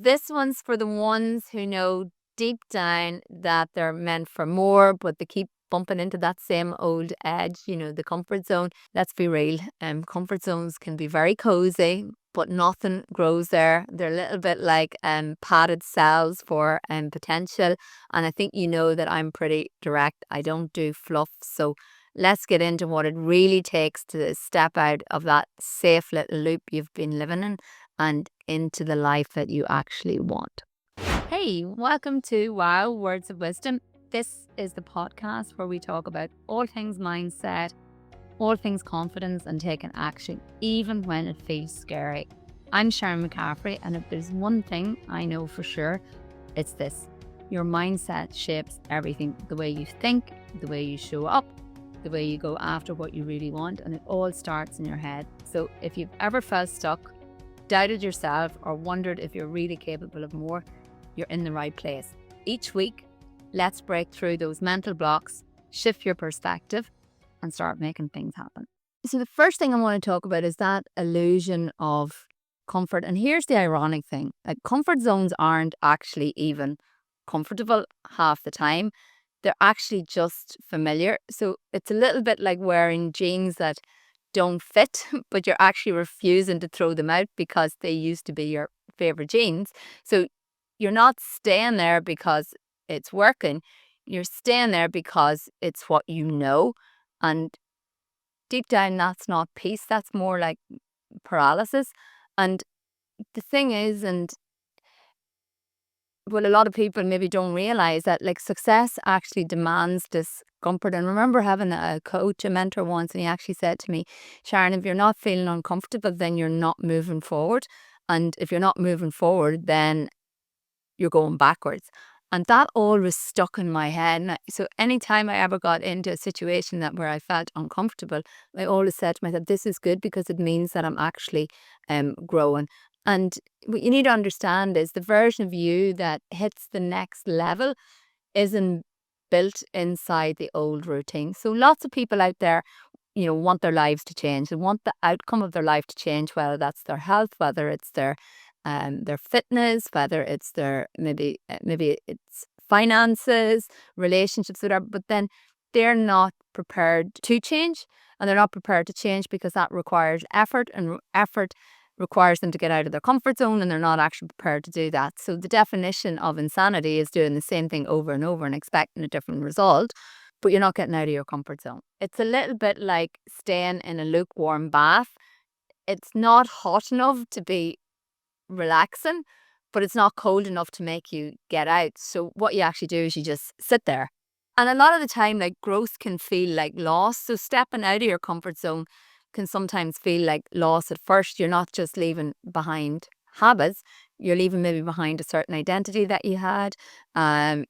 this one's for the ones who know deep down that they're meant for more, but they keep bumping into that same old edge, the comfort zone. Let's be real. Comfort zones can be very cozy, but nothing grows there. They're a little bit like padded cells for potential. And I think you know that I'm pretty direct. I don't do fluff. So let's get into what it really takes to step out of that safe little loop you've been living in and into the life that you actually want. Hey, welcome to Wow Words of Wisdom. This is the podcast where we talk about all things mindset, all things confidence and taking action, even when it feels scary. I'm Sharon McCaffrey, and if there's one thing I know for sure, it's this. Your mindset shapes everything. The way you think, the way you show up, the way you go after what you really want, and it all starts in your head. So if you've ever felt stuck, doubted yourself, or wondered if you're really capable of more, you're in the right place. Each week, let's break through those mental blocks, shift your perspective, and start making things happen. So the first thing I want to talk about is that illusion of comfort. And here's the ironic thing. Like, comfort zones aren't actually even comfortable half the time. They're actually just familiar. So it's a little bit like wearing jeans that don't fit, but you're actually refusing to throw them out because they used to be your favorite jeans. So you're not staying there because it's working. You're staying there because it's what you know. And deep down, that's not peace. That's more like paralysis. And the thing is, and what a lot of people maybe don't realize, that like success actually demands discomfort. And I remember having a coach, a mentor once, and he actually said to me, Sharon, if you're not feeling uncomfortable, then you're not moving forward. And if you're not moving forward, then you're going backwards. And that always stuck in my head. And so anytime I ever got into a situation where I felt uncomfortable, I always said to myself, this is good because it means that I'm actually growing. And what you need to understand is the version of you that hits the next level isn't built inside the old routine. So lots of people out there, want their lives to change and want the outcome of their life to change, whether that's their health, whether it's their fitness, whether it's their maybe it's finances, relationships, whatever. But then they're not prepared to change, and they're not prepared to change because that requires effort, and effort requires them to get out of their comfort zone, and they're not actually prepared to do that. So the definition of insanity is doing the same thing over and over and expecting a different result, but you're not getting out of your comfort zone. It's a little bit like staying in a lukewarm bath. It's not hot enough to be relaxing, but it's not cold enough to make you get out. So what you actually do is you just sit there. And a lot of the time, like, growth can feel like loss. So stepping out of your comfort zone can sometimes feel like loss at first. You're not just leaving behind habits, you're leaving maybe behind a certain identity that you had. I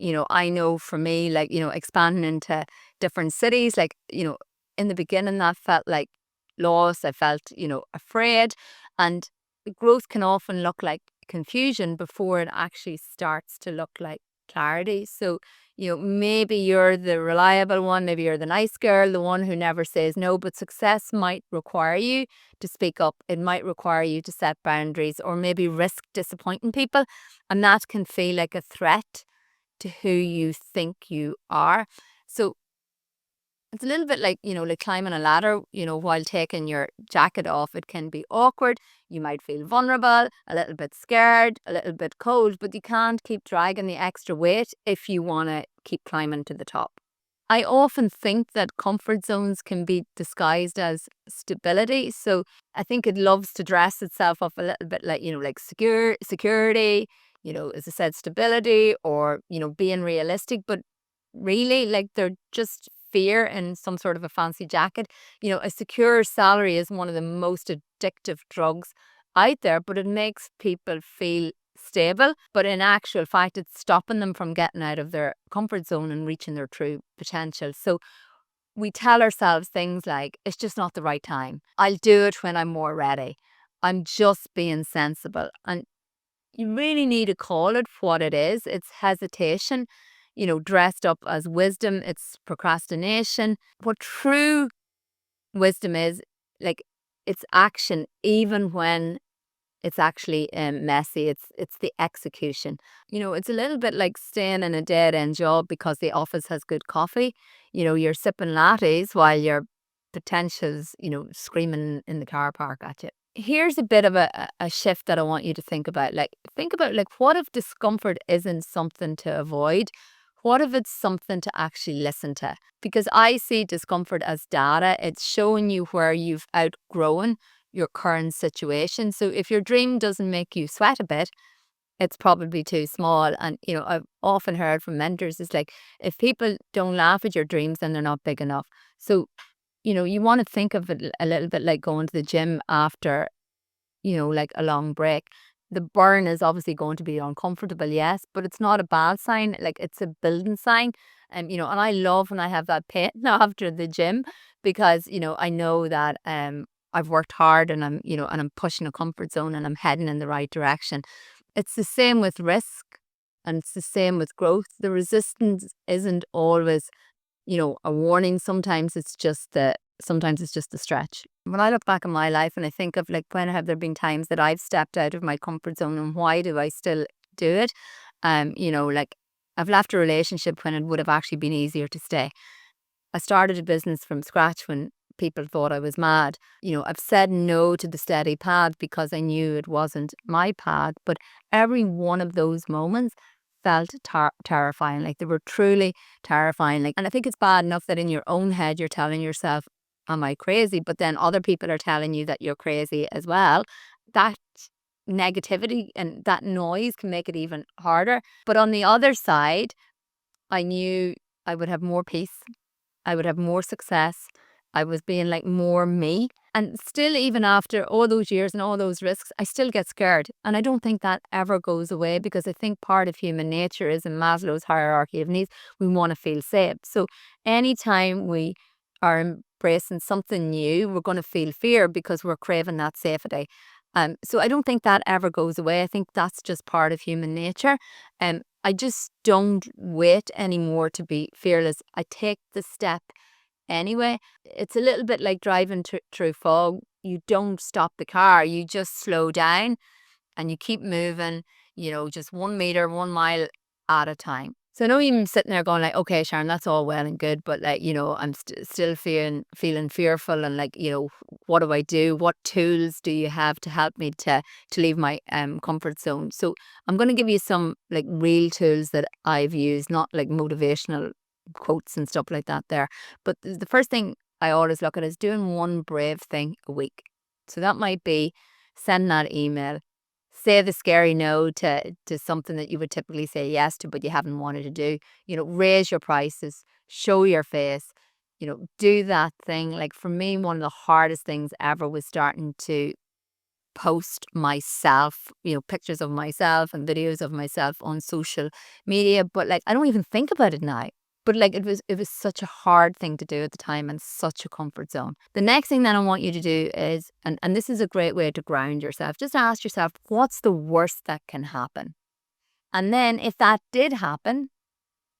know for me, like, expanding into different cities, like, in the beginning that felt like loss. I felt, afraid. And growth can often look like confusion before it actually starts to look like clarity. So, maybe you're the reliable one, maybe you're the nice girl, the one who never says no, but success might require you to speak up. It might require you to set boundaries, or maybe risk disappointing people. And that can feel like a threat to who you think you are. So it's a little bit like, like climbing a ladder, while taking your jacket off. It can be awkward. You might feel vulnerable, a little bit scared, a little bit cold, but you can't keep dragging the extra weight if you want to keep climbing to the top. I often think that comfort zones can be disguised as stability. So I think it loves to dress itself up a little bit like, like security, as I said, stability, or, being realistic. But really, like, they're just fear in some sort of a fancy jacket. A secure salary is one of the most addictive drugs out there, but it makes people feel stable. But in actual fact, it's stopping them from getting out of their comfort zone and reaching their true potential. So we tell ourselves things like, it's just not the right time. I'll do it when I'm more ready. I'm just being sensible. And you really need to call it what it is. It's hesitation, dressed up as wisdom. It's procrastination. What true wisdom is, like, it's action, even when It's actually messy. It's the execution. It's a little bit like staying in a dead end job because the office has good coffee. You're sipping lattes while your potentials, screaming in the car park at you. Here's a bit of a shift that I want you to think about. Think about what if discomfort isn't something to avoid? What if it's something to actually listen to? Because I see discomfort as data. It's showing you where you've outgrown your current situation. So if your dream doesn't make you sweat a bit, it's probably too small. And, I've often heard from mentors, it's like, if people don't laugh at your dreams, then they're not big enough. So, you want to think of it a little bit like going to the gym after, like a long break. The burn is obviously going to be uncomfortable, yes, but it's not a bad sign. Like, it's a building sign. And I love when I have that pain after the gym because, I know that I've worked hard and I'm pushing a comfort zone and I'm heading in the right direction. It's the same with risk and it's the same with growth. The resistance isn't always, a warning. Sometimes it's just a stretch. When I look back in my life and I think of when have there been times that I've stepped out of my comfort zone and why do I still do it? I've left a relationship when it would have actually been easier to stay. I started a business from scratch when people thought I was mad. I've said no to the steady path because I knew it wasn't my path, but every one of those moments felt terrifying. They were truly terrifying. And I think it's bad enough that in your own head you're telling yourself, am I crazy? But then other people are telling you that you're crazy as well. That negativity and that noise can make it even harder. But on the other side, I knew I would have more peace. I would have more success. I was being more me. And still, even after all those years and all those risks, I still get scared. And I don't think that ever goes away because I think part of human nature is in Maslow's hierarchy of needs, we want to feel safe. So anytime we are embracing something new, we're going to feel fear because we're craving that safety. So I don't think that ever goes away. I think that's just part of human nature. I just don't wait anymore to be fearless. I take the step anyway. It's a little bit like driving through fog. You don't stop the car, you just slow down and you keep moving, just 1 meter, 1 mile at a time. So I know you're sitting there going okay, Sharon, that's all well and good, but I'm still feeling fearful and what do I do? What tools do you have to help me to leave my comfort zone? So I'm going to give you some real tools that I've used, not motivational quotes and stuff like that there. But the first thing I always look at is doing one brave thing a week. So that might be send that email, say the scary no to something that you would typically say yes to, but you haven't wanted to do. Raise your prices, show your face, do that thing. For me, one of the hardest things ever was starting to post myself, pictures of myself and videos of myself on social media. But I don't even think about it now. But it was such a hard thing to do at the time and such a comfort zone. The next thing that I want you to do is, and this is a great way to ground yourself, just ask yourself, what's the worst that can happen? And then if that did happen,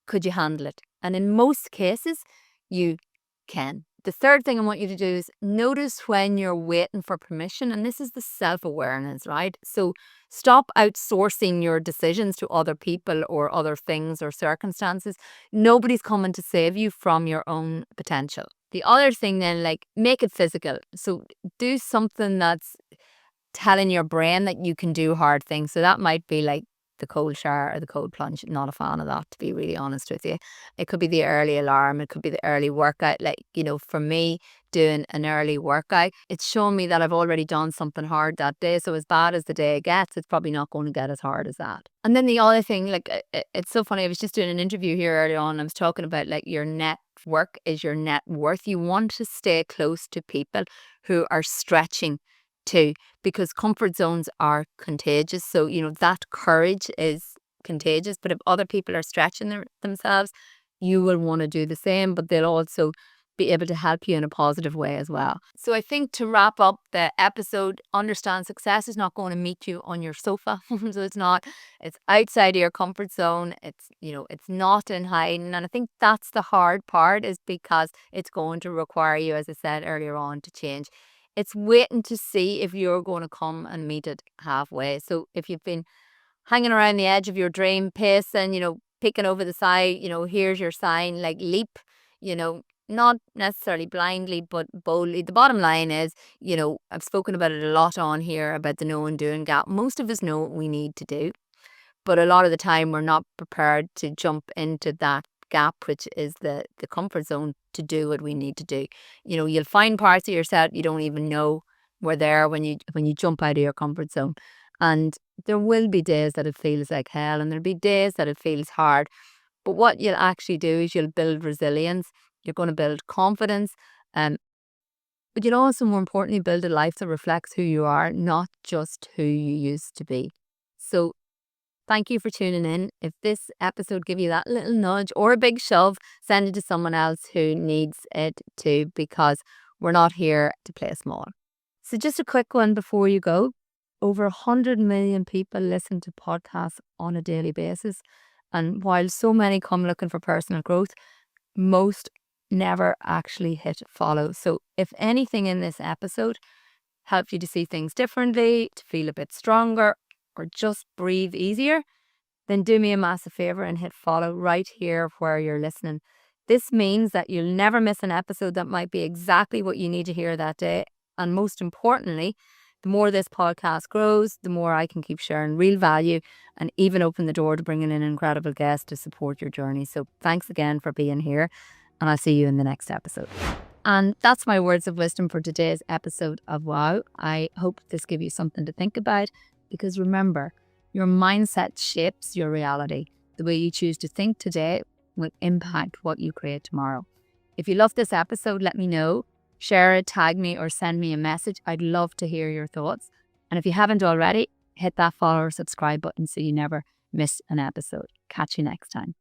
could you handle it? And in most cases, you can. The third thing I want you to do is notice when you're waiting for permission. And this is the self-awareness, right? So stop outsourcing your decisions to other people or other things or circumstances. Nobody's coming to save you from your own potential. The other thing then, make it physical. So do something that's telling your brain that you can do hard things. So that might be the cold shower or the cold plunge. Not a fan of that, to be really honest with you. It could be the early alarm. It could be the early workout. For me, doing an early workout, it's shown me that I've already done something hard that day. So as bad as the day gets, it's probably not going to get as hard as that. And then the other thing, it's so funny. I was just doing an interview here early on. I was talking about your network is your net worth. You want to stay close to people who are stretching too, because comfort zones are contagious. So, that courage is contagious. But if other people are stretching themselves, you will want to do the same, but they'll also be able to help you in a positive way as well. So I think to wrap up the episode, understand success is not going to meet you on your sofa. So it's outside of your comfort zone. It's not in hiding. And I think that's the hard part, is because it's going to require you, as I said earlier on, to change. It's waiting to see if you're going to come and meet it halfway. So if you've been hanging around the edge of your dream, pacing, peeking over the side, here's your sign, like leap, not necessarily blindly, but boldly. The bottom line is, I've spoken about it a lot on here about the know and doing gap. Most of us know what we need to do, but a lot of the time we're not prepared to jump into that gap, which is the comfort zone, to do what we need to do. You'll find parts of yourself you don't even know were there when you jump out of your comfort zone. And there will be days that it feels like hell, and there'll be days that it feels hard. But what you'll actually do is you'll build resilience. You're going to build confidence. But you'll also, more importantly, build a life that reflects who you are, not just who you used to be. So thank you for tuning in. If this episode gave you that little nudge or a big shove, send it to someone else who needs it too, because we're not here to play small. So just a quick one before you go. Over 100 million people listen to podcasts on a daily basis. And while so many come looking for personal growth, most never actually hit follow. So if anything in this episode helped you to see things differently, to feel a bit stronger, or just breathe easier, then do me a massive favor and hit follow right here where you're listening. This means that you'll never miss an episode that might be exactly what you need to hear that day. And most importantly, the more this podcast grows, the more I can keep sharing real value and even open the door to bringing in incredible guests to support your journey. So thanks again for being here, and I'll see you in the next episode. And that's my words of wisdom for today's episode of Wow. I hope this gives you something to think about, because remember, your mindset shapes your reality. The way you choose to think today will impact what you create tomorrow. If you love this episode, let me know. Share it, tag me, or send me a message. I'd love to hear your thoughts. And if you haven't already, hit that follow or subscribe button so you never miss an episode. Catch you next time.